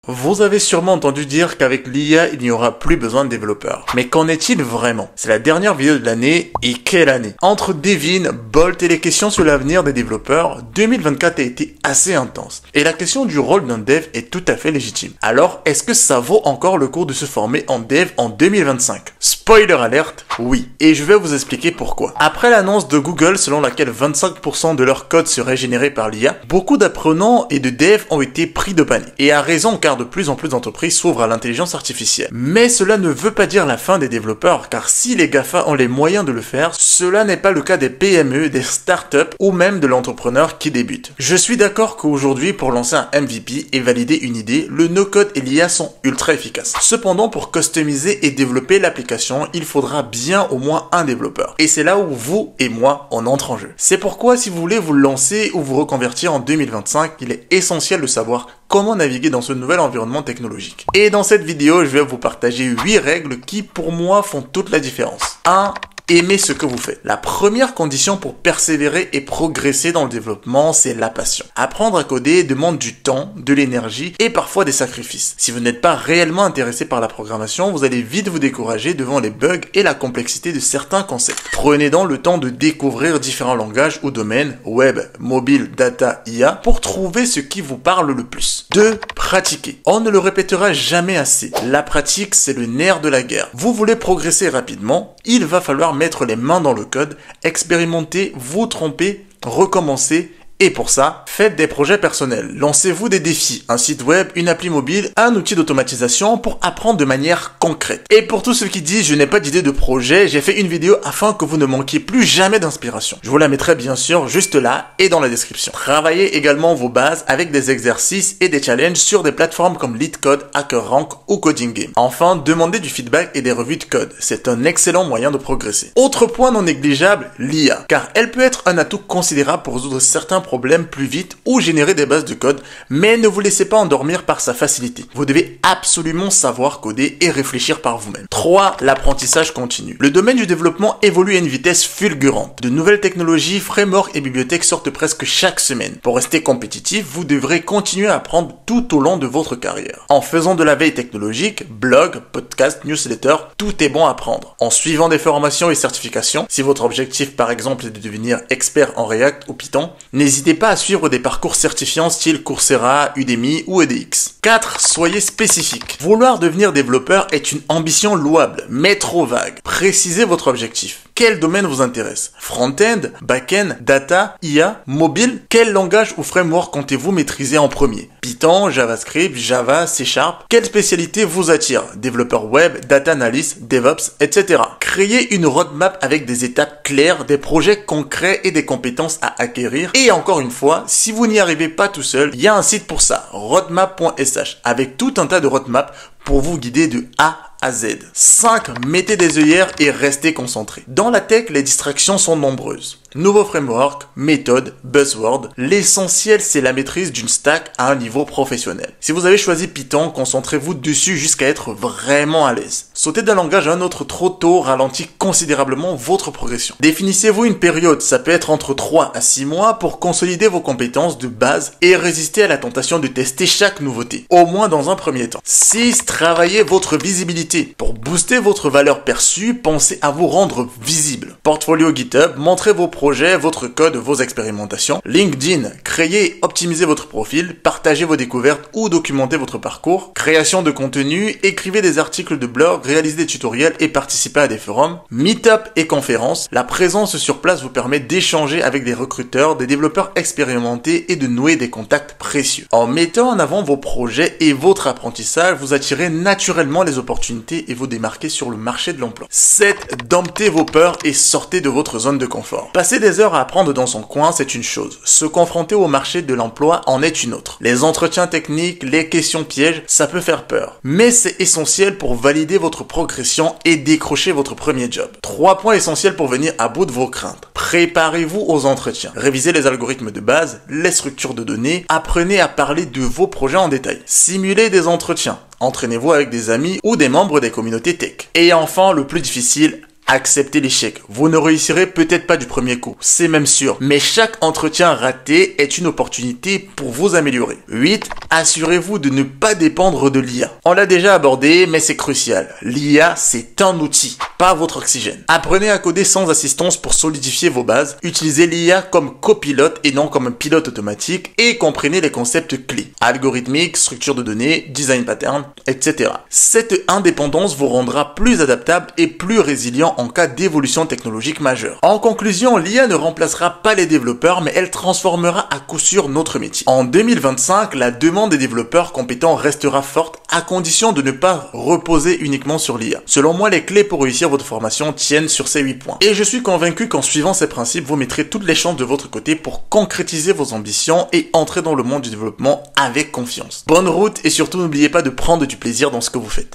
Vous avez sûrement entendu dire qu'avec l'IA, il n'y aura plus besoin de développeurs. Mais qu'en est-il vraiment? C'est la dernière vidéo de l'année, et quelle année! Entre Devin, Bolt et les questions sur l'avenir des développeurs, 2024 a été assez intense. Et la question du rôle d'un dev est tout à fait légitime. Alors, est-ce que ça vaut encore le coup de se former en dev en 2025? Spoiler alert, oui. Et je vais vous expliquer pourquoi. Après l'annonce de Google selon laquelle 25% de leur code serait généré par l'IA, beaucoup d'apprenants et de devs ont été pris de panique. Et à raison, car de plus en plus d'entreprises s'ouvrent à l'intelligence artificielle. Mais cela ne veut pas dire la fin des développeurs, car si les GAFA ont les moyens de le faire, cela n'est pas le cas des PME, des startups ou même de l'entrepreneur qui débute. Je suis d'accord qu'aujourd'hui, pour lancer un MVP et valider une idée, le no-code et l'IA sont ultra efficaces. Cependant, pour customiser et développer l'application, il faudra bien au moins un développeur. Et c'est là où vous et moi, on entre en jeu. C'est pourquoi si vous voulez vous lancer ou vous reconvertir en 2025, il est essentiel de savoir comment naviguer dans ce nouvel environnement technologique. Et dans cette vidéo, je vais vous partager 8 règles qui, pour moi, font toute la différence. 1. Aimez ce que vous faites. La première condition pour persévérer et progresser dans le développement, c'est la passion. Apprendre à coder demande du temps, de l'énergie et parfois des sacrifices. Si vous n'êtes pas réellement intéressé par la programmation, vous allez vite vous décourager devant les bugs et la complexité de certains concepts. Prenez donc le temps de découvrir différents langages ou domaines, web, mobile, data, IA, pour trouver ce qui vous parle le plus. 2. Pratiquer. On ne le répétera jamais assez. La pratique, c'est le nerf de la guerre. Vous voulez progresser rapidement, il va falloir mettre les mains dans le code, expérimenter, vous tromper, recommencer. Et pour ça, faites des projets personnels. Lancez-vous des défis, un site web, une appli mobile, un outil d'automatisation pour apprendre de manière concrète. Et pour tous ceux qui disent je n'ai pas d'idée de projet, j'ai fait une vidéo afin que vous ne manquiez plus jamais d'inspiration. Je vous la mettrai bien sûr juste là et dans la description. Travaillez également vos bases avec des exercices et des challenges sur des plateformes comme LeetCode, HackerRank ou Coding Game. Enfin, demandez du feedback et des revues de code. C'est un excellent moyen de progresser. Autre point non négligeable, l'IA. Car elle peut être un atout considérable pour résoudre certains problèmes plus vite ou générer des bases de code, mais ne vous laissez pas endormir par sa facilité. Vous devez absolument savoir coder et réfléchir par vous-même. 3. L'apprentissage continu. Le domaine du développement évolue à une vitesse fulgurante. De nouvelles technologies, frameworks et bibliothèques sortent presque chaque semaine. Pour rester compétitif, vous devrez continuer à apprendre tout au long de votre carrière. En faisant de la veille technologique, blog, podcast, newsletter, tout est bon à apprendre. En suivant des formations et certifications, si votre objectif par exemple est de devenir expert en React ou Python, n'hésitez pas à suivre des parcours certifiants style Coursera, Udemy ou EDX. 4. Soyez spécifique. Vouloir devenir développeur est une ambition louable, mais trop vague. Précisez votre objectif. Quel domaine vous intéresse? Front-end, back-end, data, IA, mobile? Quel langage ou framework comptez-vous maîtriser en premier? Python, JavaScript, Java, C#? Quelle spécialité vous attire? Développeur web, data analyst, DevOps, etc. Créez une roadmap avec des étapes claires, des projets concrets et des compétences à acquérir. Et encore une fois, si vous n'y arrivez pas tout seul, il y a un site pour ça, roadmap.sh, avec tout un tas de roadmaps pour vous guider de A à Z. 5. Mettez des œillères et restez concentré. Dans la tech, les distractions sont nombreuses. Nouveaux frameworks, méthodes, buzzwords. L'essentiel, c'est la maîtrise d'une stack à un niveau professionnel. Si vous avez choisi Python, concentrez-vous dessus jusqu'à être vraiment à l'aise. Sauter d'un langage à un autre trop tôt ralentit considérablement votre progression. Définissez-vous une période, ça peut être entre 3 à 6 mois pour consolider vos compétences de base et résister à la tentation de tester chaque nouveauté, au moins dans un premier temps. 6. Travaillez votre visibilité. Pour booster votre valeur perçue, pensez à vous rendre visible. Portfolio GitHub, montrez vos projets, votre code, vos expérimentations. LinkedIn, créez et optimisez votre profil, partagez vos découvertes ou documentez votre parcours. Création de contenu, écrivez des articles de blog, réalisez des tutoriels et participez à des forums. Meetup et conférences, la présence sur place vous permet d'échanger avec des recruteurs, des développeurs expérimentés et de nouer des contacts précieux. En mettant en avant vos projets et votre apprentissage, vous attirez naturellement les opportunités et vous démarquez sur le marché de l'emploi. 7. Domptez vos peurs et sortez de votre zone de confort. Passer des heures à apprendre dans son coin, c'est une chose. Se confronter au marché de l'emploi en est une autre. Les entretiens techniques, les questions pièges, ça peut faire peur. Mais c'est essentiel pour valider votre progression et décrocher votre premier job. 3 points essentiels pour venir à bout de vos craintes. Préparez-vous aux entretiens. Révisez les algorithmes de base, les structures de données, apprenez à parler de vos projets en détail. Simulez des entretiens. Entraînez-vous avec des amis ou des membres des communautés tech. Et enfin, le plus difficile, Acceptez l'échec. Vous ne réussirez peut-être pas du premier coup, c'est même sûr. Mais chaque entretien raté est une opportunité pour vous améliorer. 8. Assurez-vous de ne pas dépendre de l'IA. On l'a déjà abordé, mais c'est crucial. L'IA, c'est un outil, pas votre oxygène. Apprenez à coder sans assistance pour solidifier vos bases. Utilisez l'IA comme copilote et non comme un pilote automatique et comprenez les concepts clés. Algorithmique, structure de données, design pattern, etc. Cette indépendance vous rendra plus adaptable et plus résilient en cas d'évolution technologique majeure. En conclusion, l'IA ne remplacera pas les développeurs, mais elle transformera à coup sûr notre métier. En 2025, la demande des développeurs compétents restera forte à condition de ne pas reposer uniquement sur l'IA. Selon moi, les clés pour réussir votre formation tiennent sur ces 8 points. Et je suis convaincu qu'en suivant ces principes, vous mettrez toutes les chances de votre côté pour concrétiser vos ambitions et entrer dans le monde du développement avec confiance. Bonne route et surtout n'oubliez pas de prendre du plaisir dans ce que vous faites.